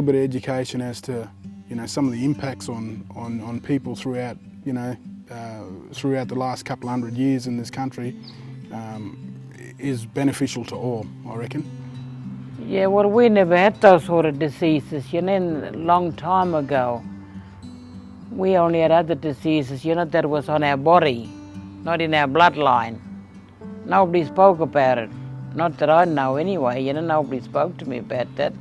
little bit of education as to, some of the impacts on people throughout, throughout the last couple of 100 years in this country is beneficial to all, I reckon. Yeah, well, we never had those sort of diseases, a long time ago. We only had other diseases, that was on our body, not in our bloodline. Nobody spoke about it. Not that I know anyway, nobody spoke to me about that.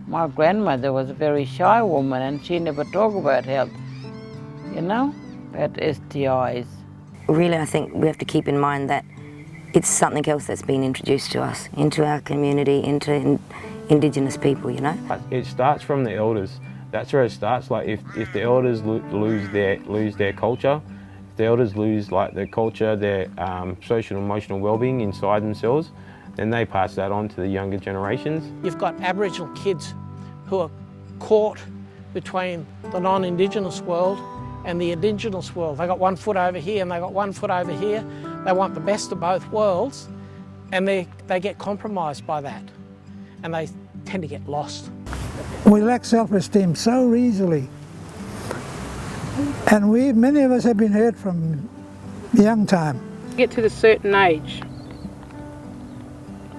My grandmother was a very shy woman and she never talked about health, about STIs. Really, I think we have to keep in mind that it's something else that's been introduced to us, into our community, into Indigenous people, It starts from the elders. That's where it starts. Like if the elders lose their culture, if the elders lose their culture, their social and emotional well-being inside themselves, then they pass that on to the younger generations. You've got Aboriginal kids who are caught between the non-Indigenous world and the Indigenous world. They got 1 foot over here and they got 1 foot over here. They want the best of both worlds, and they get compromised by that, and they tend to get lost. We lack self-esteem so easily, and many of us have been hurt from young time. Get to a certain age,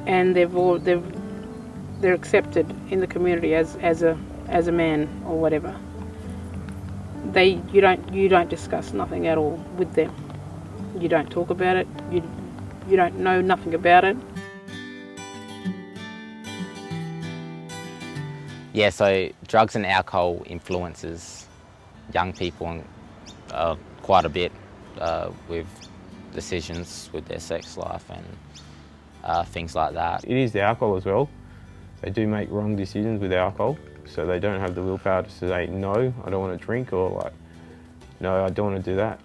and they're accepted in the community as a man or whatever. You don't discuss nothing at all with them. You don't talk about it. You don't know nothing about it. Yeah, so drugs and alcohol influences young people quite a bit with decisions with their sex life and things like that. It is the alcohol as well. They do make wrong decisions with alcohol, so they don't have the willpower to say, no, I don't want to drink, or no, I don't want to do that.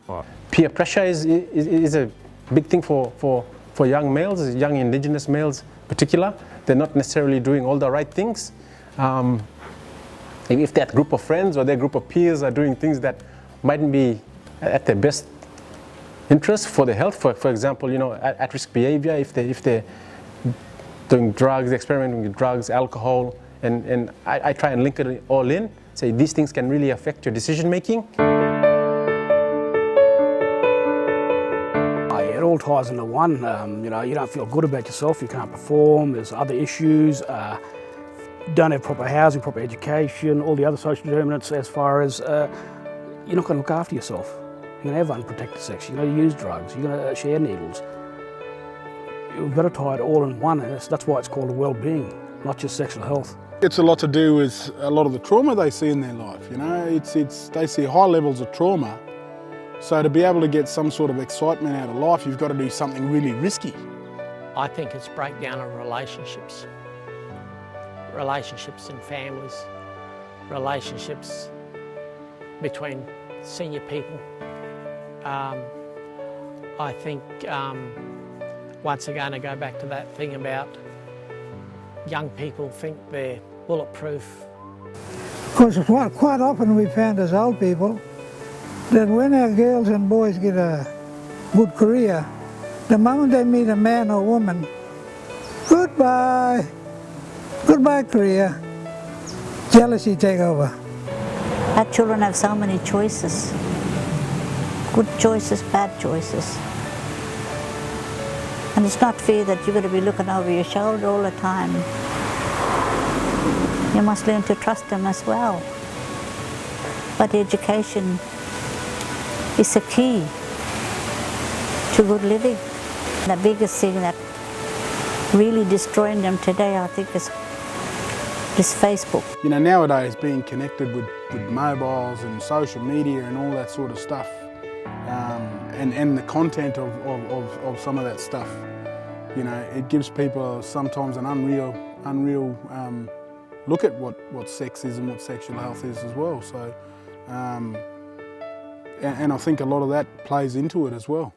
Peer pressure is a big thing for young males, young Indigenous males in particular. They're not necessarily doing all the right things. If that group of friends or their group of peers are doing things that mightn't be at their best interest for their health, for example, at-risk behavior, if they're doing drugs, experimenting with drugs, alcohol, and I try and link it all in, say these things can really affect your decision making. It all ties into one. You don't feel good about yourself, you can't perform, there's other issues, don't have proper housing, proper education, all the other social determinants as far as you're not going to look after yourself. You're going to have unprotected sex, you're going to use drugs, you're going to share needles. You've got to tie it all in one, and that's why it's called well-being, not just sexual health. It's a lot to do with a lot of the trauma they see in their life, they see high levels of trauma. So to be able to get some sort of excitement out of life, you've got to do something really risky. I think it's breakdown of relationships. Relationships in families, relationships between senior people. I think once again I go back to that thing about young people think they're bulletproof. Of course, quite often we found as old people that when our girls and boys get a good career, the moment they meet a man or woman, goodbye career, jealousy take over. Our children have so many choices, good choices, bad choices. And it's not fair that you're going to be looking over your shoulder all the time. You must learn to trust them as well. But education is the key to good living. The biggest thing that really destroying them today, I think, is Facebook. Nowadays being connected with mobiles and social media and all that sort of stuff, and the content of some of that stuff, it gives people sometimes an unreal look at what sex is and what sexual health is as well. So, and I think a lot of that plays into it as well.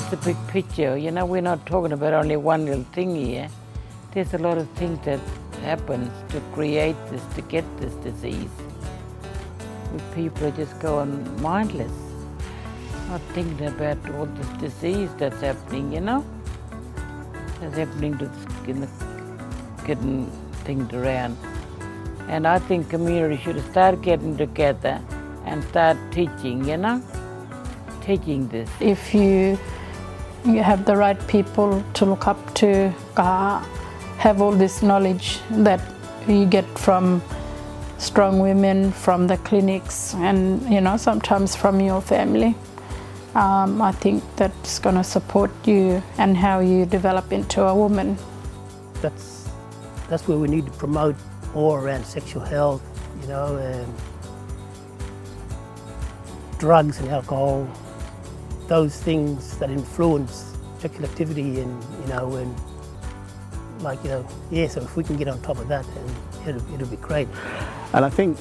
The big picture, we're not talking about only one little thing here. There's a lot of things that happens to create this, to get this disease. People are just going mindless, not thinking about all this disease that's happening, That's happening to getting things around. And I think community should start getting together and start teaching, you know, teaching this. If you have the right people to look up to, have all this knowledge that you get from strong women, from the clinics, and you know, sometimes from your family, I think that's going to support you and how you develop into a woman. That's where we need to promote more around sexual health, you know, and drugs and alcohol, those things that influence sexual activity, and you know, and like, you know, yeah, so if we can get on top of that, then it'll be great. And I think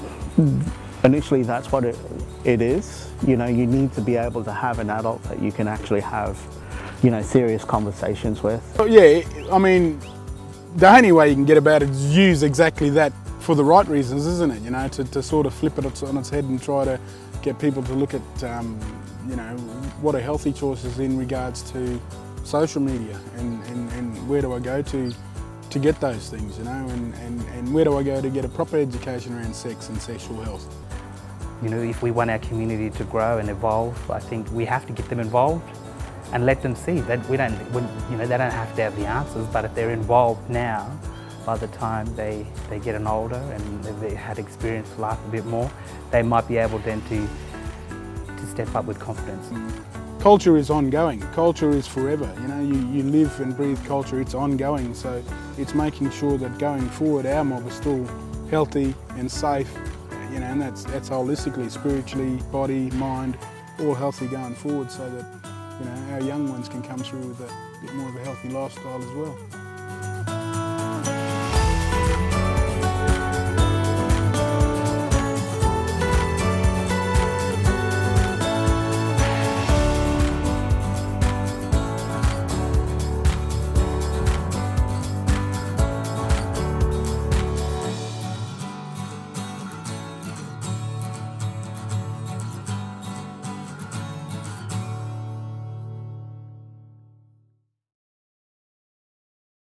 initially that's what it is. You know, you need to be able to have an adult that you can actually have, you know, serious conversations with. Oh, yeah, I mean, the only way you can get about it is use exactly that for the right reasons, isn't it? You know, to sort of flip it on its head and try to get people to look at, you know, what are healthy choices in regards to social media, and where do I go to get those things, you know, and where do I go to get a proper education around sex and sexual health. You know, if we want our community to grow and evolve, I think we have to get them involved and let them see that you know, they don't have to have the answers, but if they're involved now, by the time they get an older and they've had experienced life a bit more, they might be able then to step up with confidence. Culture is ongoing. Culture is forever. You know, you live and breathe culture. It's ongoing. So it's making sure that going forward, our mob is still healthy and safe. You know, and that's holistically, spiritually, body, mind, all healthy going forward, so that, you know, our young ones can come through with a bit more of a healthy lifestyle as well.